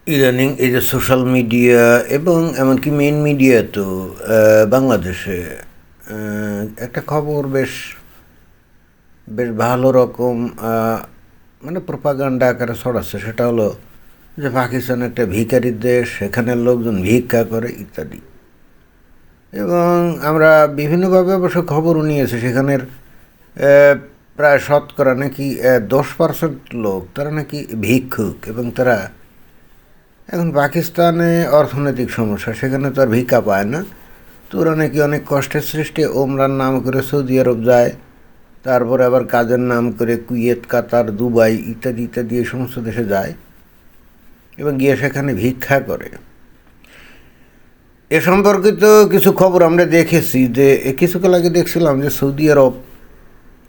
ইদানিং এই যে সোশ্যাল মিডিয়া এবং এমনকি মেইন মিডিয়া তো বাংলাদেশে একটা খবর বেশ বেশ ভালো রকম মানে প্রোপাগান্ডা আকারে ছড়াচ্ছে। সেটা হলো যে পাকিস্তান একটা ভিখারির দেশ, সেখানের লোকজন ভিক্ষা করে ইত্যাদি। এবং আমরা বিভিন্নভাবে অবশ্য খবরও নিয়েছি সেখানের প্রায় শতকরা নাকি 10% লোক তারা নাকি ভিক্ষুক, এবং তারা এখন পাকিস্তানে অর্থনৈতিক সমস্যা, সেখানে তো আর ভিক্ষা পায় না। তো ওরা নাকি অনেক কষ্টের সৃষ্টি ওমরার নাম করে সৌদি আরব যায়, তারপরে আবার কাজের নাম করে কুয়েত, কাতার, দুবাই ইত্যাদি ইত্যাদি এই সমস্ত দেশে যায় এবং গিয়ে সেখানে ভিক্ষা করে। এ সম্পর্কিত কিছু খবর আমরা দেখেছি যে কিছুকাল আগে দেখছিলাম যে সৌদি আরব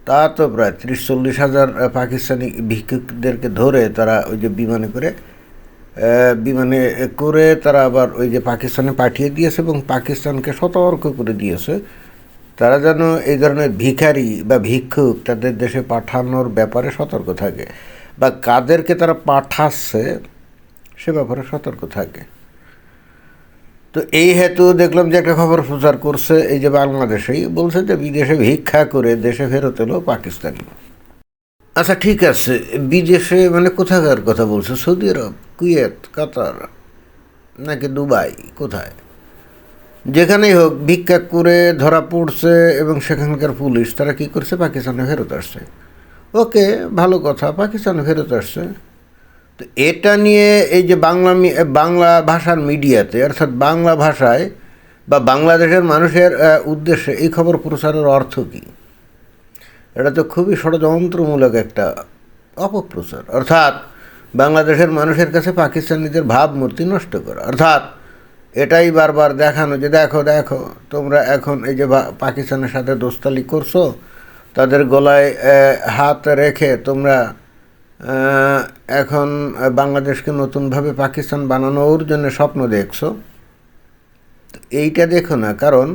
তা তো প্রায় 30-40 হাজার পাকিস্তানি ভিক্ষুকদেরকে ধরে তারা ওই যে বিমানে করে তারা আবার ওই যে পাকিস্তানে পাঠিয়ে দিয়েছে এবং পাকিস্তানকে সতর্ক করে দিয়েছে তারা যেন এই ধরনের ভিখারি বা ভিক্ষুক তাদের দেশে পাঠানোর ব্যাপারে সতর্ক থাকে, বা কাদেরকে তারা পাঠাচ্ছে সে ব্যাপারে সতর্ক থাকে। তো এই হেতু দেখলাম যে একটা খবর প্রচার করছে এই যে বাংলাদেশেই, বলছে যে বিদেশে ভিক্ষা করে দেশে ফেরত এলো পাকিস্তানি। আচ্ছা ঠিক আছে, বিদেশে মানে কোথাকার কথা বলছে? সৌদি আরব, কুয়েত, কাতার নাকি দুবাই, কোথায়? যেখানেই হোক ভিক্ষা করে ধরা পড়ছে এবং সেখানকার পুলিশ তারা কী করছে, পাকিস্তানে ফেরত আসছে। ওকে, ভালো কথা, পাকিস্তানে ফেরত আসছে। তো এটা নিয়ে এই যে বাংলা ভাষার মিডিয়াতে, অর্থাৎ বাংলা ভাষায় বা বাংলাদেশের মানুষের উদ্দেশ্যে এই খবর প্রচারের অর্থ কী? এটা তো খুবই ষড়যন্ত্রমূলক একটা অপপ্রচার, অর্থাৎ বাংলাদেশের মানুষের কাছে পাকিস্তানিদের ভাবমূর্তি নষ্ট করা, অর্থাৎ এটাই বারবার দেখানো যে দেখো দেখো তোমরা এখন এই যে পাকিস্তানের সাথে দোস্তালি করছো, তাদের গলায় হাত রেখে তোমরা এখন বাংলাদেশকে নতুনভাবে পাকিস্তান বানানোর জন্য স্বপ্ন দেখছো। এইটা দেখো না, কারণ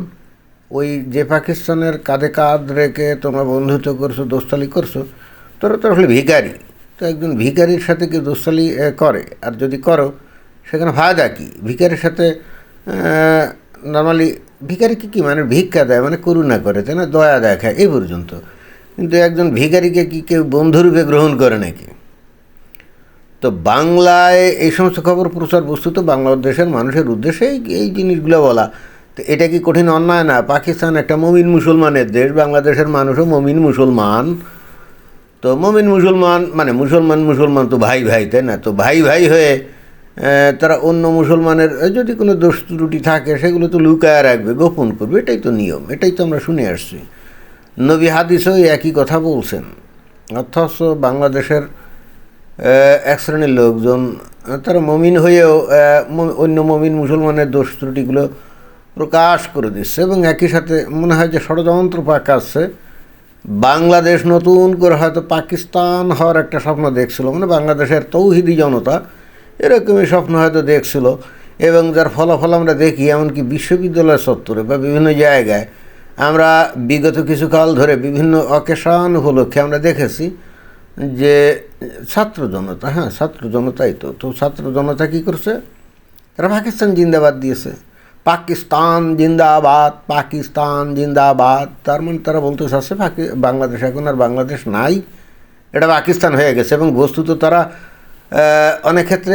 ওই যে পাকিস্তানের কাঁধে কাঁধ রেখে তোমরা বন্ধুত্ব করছো, দোস্তালি করছো, তোরা তো আসলে ভিখারি। তো একজন ভিখারির সাথে কি দোস্তালি করে? আর যদি করো সেখানে ফায়দা কী? ভিখারির সাথে নর্মালি ভিখারিকে কী মানে ভিক্ষা দেয়, মানে করুণা করে, তাই না, দয়া দেখায় এই পর্যন্ত। কিন্তু একজন ভিখারিকে কি কেউ বন্ধুরূপে গ্রহণ করে নাকি? তো বাংলায় এই সমস্ত খবর প্রচার বস্তুত বাংলাদেশের মানুষের উদ্দেশ্যে এই জিনিসগুলো বলা। তো এটা কি কঠিন অন্যায় না? পাকিস্তান একটা মমিন মুসলমানের দেশ, বাংলাদেশের মানুষও মমিন মুসলমান। তো মমিন মুসলমান মানে মুসলমান মুসলমান তো ভাই ভাই, তাই না? তো ভাই ভাই হয়ে তারা অন্য মুসলমানের যদি কোনো দোষ ত্রুটি থাকে সেগুলো তো লুকায় রাখবে, গোপন করবে, এটাই তো নিয়ম, এটাই তো আমরা শুনে আসছি। নবী হাদিসও একই কথা বলছেন। অথচ বাংলাদেশের এক শ্রেণীর লোকজন তারা মমিন হয়েও অন্য মমিন মুসলমানের দোষ ত্রুটিগুলো প্রকাশ করে দিচ্ছে এবং একই সাথে মনে হয় যে ষড়যন্ত্র পাকাচ্ছে। বাংলাদেশ নতুন করে হয়তো পাকিস্তান হওয়ার একটা স্বপ্ন দেখছিল, মানে বাংলাদেশের তৌহিদি জনতা এরকমই স্বপ্ন হয়তো দেখছিল, এবং যার ফলাফল আমরা দেখি এমনকি বিশ্ববিদ্যালয় চত্বরে বা বিভিন্ন জায়গায় আমরা বিগত কিছুকাল ধরে বিভিন্ন অকেশন উপলক্ষে আমরা দেখেছি যে ছাত্র জনতা, হ্যাঁ ছাত্র জনতাই তো ছাত্র জনতা কী করছে, তারা পাকিস্তান জিন্দাবাদ দিয়েছে। পাকিস্তান জিন্দাবাদ, পাকিস্তান জিন্দাবাদ, তার মানে তারা বলতে চাচ্ছে বাংলাদেশ এখন আর বাংলাদেশ নাই, এটা পাকিস্তান হয়ে গেছে। এবং বস্তুত তারা অনেক ক্ষেত্রে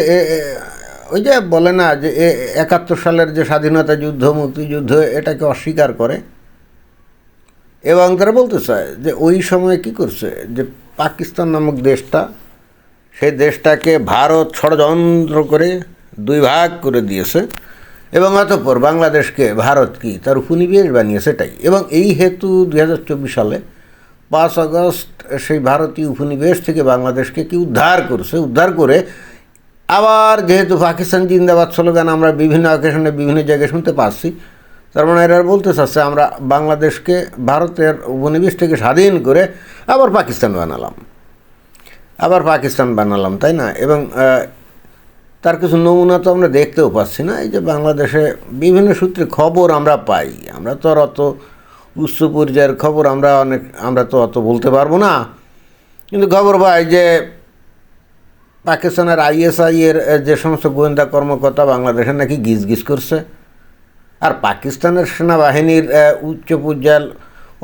ওই যে বলে না যে 71 সালের যে স্বাধীনতা যুদ্ধ, মুক্তিযুদ্ধ, এটাকে অস্বীকার করে এবং তারা বলতে চায় যে ওই সময় কী করছে, যে পাকিস্তান নামক দেশটা, সেই দেশটাকে ভারত ষড়যন্ত্র করে দুই ভাগ করে দিয়েছে এবং অতঃপর বাংলাদেশকে ভারত কি তার উপনিবেশ বানিয়েছে এটাই। এবং এই হেতু 2024 সালে 5 আগস্ট সেই ভারতীয় উপনিবেশ থেকে বাংলাদেশকে কি উদ্ধার করছে, উদ্ধার করে আবার যেহেতু পাকিস্তান জিন্দাবাদ স্লোগান আমরা বিভিন্ন অকেশনে বিভিন্ন জায়গায় শুনতে পাচ্ছি, তার মানে এরা বলতে চাচ্ছে আমরা বাংলাদেশকে ভারতের উপনিবেশ থেকে স্বাধীন করে আবার পাকিস্তান বানালাম, তাই না? এবং তার কিছু নমুনা তো আমরা দেখতেও পাচ্ছি না। এই যে বাংলাদেশে বিভিন্ন সূত্রে খবর আমরা পাই, আমরা তো আর অত উচ্চ পর্যায়ের খবর আমরা তো অত বলতে পারবো না, কিন্তু খবর পাই যে পাকিস্তানের ISI এর যে সমস্ত গোয়েন্দা কর্মকর্তা বাংলাদেশে নাকি গিজ করছে, আর পাকিস্তানের সেনাবাহিনীর উচ্চ পর্যায়ের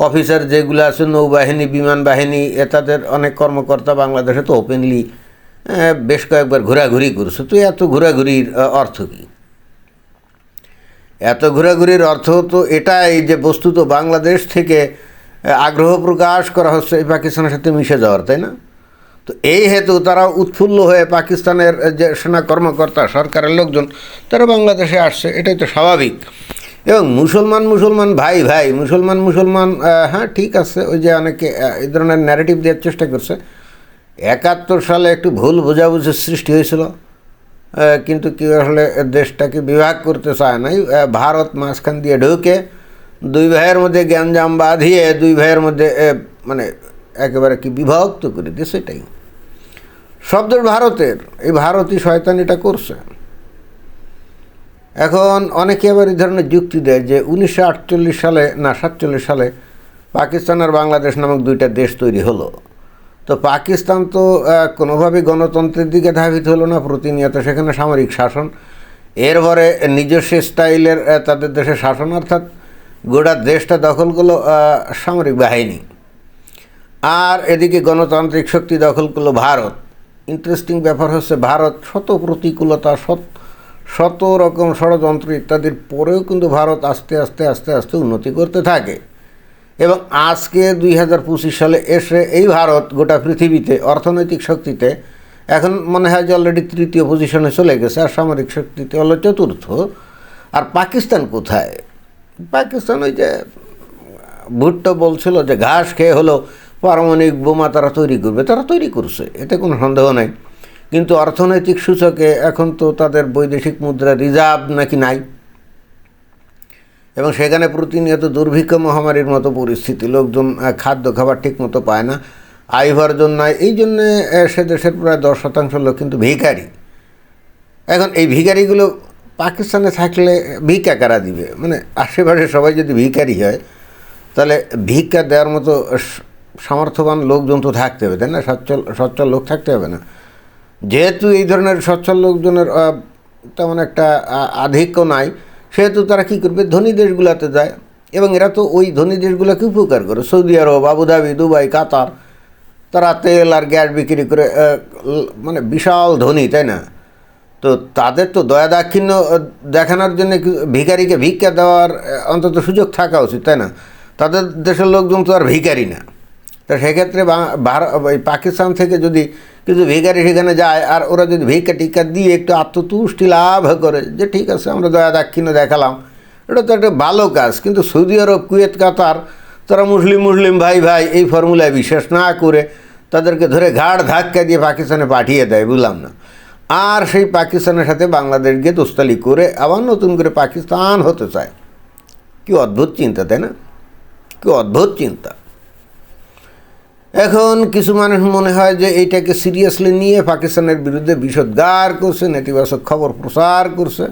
অফিসার যেগুলো আছে, নৌবাহিনী, বিমান বাহিনী, তাদের অনেক কর্মকর্তা বাংলাদেশে তো ওপেনলি বেশ কয়েকবার ঘোরাঘুরি করছে। তো এত ঘোরাঘুরির অর্থ কী? এত ঘোরাঘুরির অর্থ তো এটাই যে বস্তুত বাংলাদেশ থেকে আগ্রহ প্রকাশ করা হচ্ছে এই পাকিস্তানের সাথে মিশে যাওয়ার, তাই না? তো এই হেতু তারা উৎফুল্ল হয়ে পাকিস্তানের যে সেনা কর্মকর্তা, সরকারের লোকজন, তারা বাংলাদেশে আসছে, এটাই তো স্বাভাবিক। এবং মুসলমান ভাই মুসলমান হ্যাঁ ঠিক আছে, ওই যে অনেকে এই ধরনের ন্যারেটিভ দেওয়ার চেষ্টা করছে। 71 সালে একটু ভুল বোঝাবুঝির সৃষ্টি হয়েছিল, কিন্তু কেউ আসলে দেশটাকে বিভাগ করতে চায় নাই। ভারত মাঝখান দিয়ে ঢুকে দুই ভাইয়ের মধ্যে গ্যাঞ্জাম বাঁধিয়ে দুই ভাইয়ের মধ্যে মানে একেবারে কি বিভক্ত করে দিয়েছে। এটাই শব্দ ভারতের, এই ভারতই শয়তানিটা করছে। এখন অনেকে আবার এই ধরনের যুক্তি দেয় যে 1948 সালে না 47 সালে পাকিস্তান আর বাংলাদেশ নামক দুইটা দেশ তৈরি হলো। তো পাকিস্তান তো কোনোভাবেই গণতন্ত্রের দিকে ধাবিত হলো না, প্রতিনিয়ত সেখানে সামরিক শাসন, এরপরে নিজস্ব স্টাইলের তাদের দেশে শাসন, অর্থাৎ গোটা দেশটা দখল করলো সামরিক বাহিনী, আর এদিকে গণতান্ত্রিক শক্তি দখল করলো ভারত। ইন্টারেস্টিং ব্যাপার হচ্ছে ভারত শত প্রতিকূলতা, শত রকম ষড়যন্ত্র ইত্যাদির পরেও কিন্তু ভারত আস্তে আস্তে উন্নতি করতে থাকে। এবং আজকে 2025 সালে এসে এই ভারত গোটা পৃথিবীতে অর্থনৈতিক শক্তিতে এখন মনে হয় যে অলরেডি 3য় পজিশনে চলে গেছে, আর সামরিক শক্তিতে হলো 4র্থ। আর পাকিস্তান কোথায়? পাকিস্তান ওই যে ভুট্টো বলছিল যে ঘাস খেয়ে হলো পারমাণবিক বোমা তারা তৈরি করবে, তারা তৈরি করছে, এতে কোনো সন্দেহ নেই। কিন্তু অর্থনৈতিক সূচকে এখন তো তাদের বৈদেশিক মুদ্রা রিজার্ভ নাকি নাই, এবং সেখানে প্রতিনিয়ত দুর্ভিক্ষ মহামারীর মতো পরিস্থিতি, লোকজন খাদ্য খাবার ঠিক মতো পায় না, আয় উপার্জন নাই। এই জন্যে সে দেশের প্রায় 10% লোক কিন্তু ভিখারি। এখন এই ভিখারিগুলো পাকিস্তানে থাকলে ভিক্ষা কারা দিবে? মানে আশেপাশে সবাই যদি ভিখারি হয়, তাহলে ভিক্ষা দেওয়ার মতো সামর্থ্যবান লোকজন তো থাকতে হবে, তাই না? সচ্ছল লোক থাকতে হবে না? যেহেতু এই ধরনের সচ্ছল লোকজনের তেমন একটা আধিক্য নাই, সেহেতু তারা কী করবে? ধনী দেশগুলোতে যায়, এবং এরা তো ওই ধনী দেশগুলোকে উপকার করে। সৌদি আরব, আবুধাবি, দুবাই, কাতার, তারা তেল আর গ্যাস বিক্রি করে মানে বিশাল ধনী, তাই না? তো তাদের তো দয়া দাক্ষিণ্য দেখানোর জন্য ভিখারিকে ভিক্ষা দেওয়ার অন্তত সুযোগ থাকা উচিত, তাই না? তাদের দেশের লোকজন তো আর ভিখারি না। তা সেক্ষেত্রে পাকিস্তান থেকে যদি কিছু ভিখারি সেখানে যায়, আর ওরা যদি ভিক্ষা টিক্ষা দিয়ে একটু আত্মতুষ্টি লাভ করে যে ঠিক আছে আমরা দয়া দাক্ষিণ্য দেখালাম, এটা তো একটা ভালো কাজ। কিন্তু সৌদি আরব, কুয়েত, কাতার, তারা মুসলিম ভাই এই ফর্মুলায় বিশ্বাস না করে তাদেরকে ধরে ঘাড় ধাক্কা দিয়ে পাকিস্তানে পাঠিয়ে দেয়, বুঝলাম না। আর সেই পাকিস্তানের সাথে বাংলাদেশ গিয়ে দোস্তালি করে আবার নতুন করে পাকিস্তান হতে চায়। কি অদ্ভুত চিন্তা, তাই না? কি অদ্ভুত চিন্তা। এখন কিছু মানুষ মনে হয় যে এইটাকে সিরিয়াসলি নিয়ে পাকিস্তানের বিরুদ্ধে বিষোদ্গার করছে, নেতিবাচক খবর প্রচার করছে,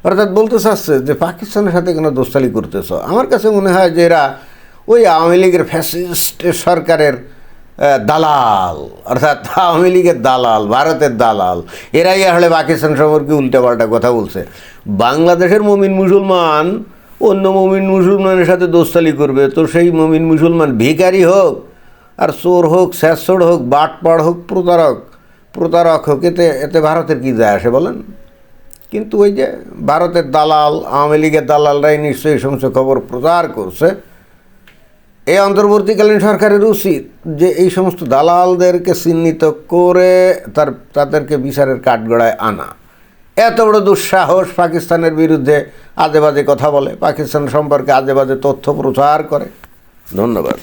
অর্থাৎ বলতে চাচ্ছে যে পাকিস্তানের সাথে কেন দোস্তালি করতেছ। আমার কাছে মনে হয় যে এরা ওই আওয়ামী লীগের ফ্যাসিস্ট সরকারের দালাল, অর্থাৎ আওয়ামী লীগের দালাল, ভারতের দালাল, এরাই আসলে পাকিস্তান সম্পর্কে উল্টাপাল্টা কথা বলছে। বাংলাদেশের মুমিন মুসলমান অন্য মুমিন মুসলমানের সাথে দোস্তালি করবে, তো সেই মুমিন মুসলমান ভিখারি হোক আর চোর হোক, শেষর হোক, বাটপাড় হোক, প্রতারক হোক, এতে ভারতের কী যায় আসে বলেন? কিন্তু ওই যে ভারতের দালাল, আওয়ামী লীগের দালালরাই নিশ্চয়ই এই সমস্ত খবর প্রচার করছে। এই অন্তর্বর্তীকালীন সরকারের উচিত যে এই সমস্ত দালালদেরকে চিহ্নিত করে তাদেরকে বিচারের কাঠগড়ায় আনা। এত বড় দুঃসাহস পাকিস্তানের বিরুদ্ধে আজে বাজে কথা বলে, পাকিস্তান সম্পর্কে আজে বাজে তথ্য প্রচার করে। ধন্যবাদ।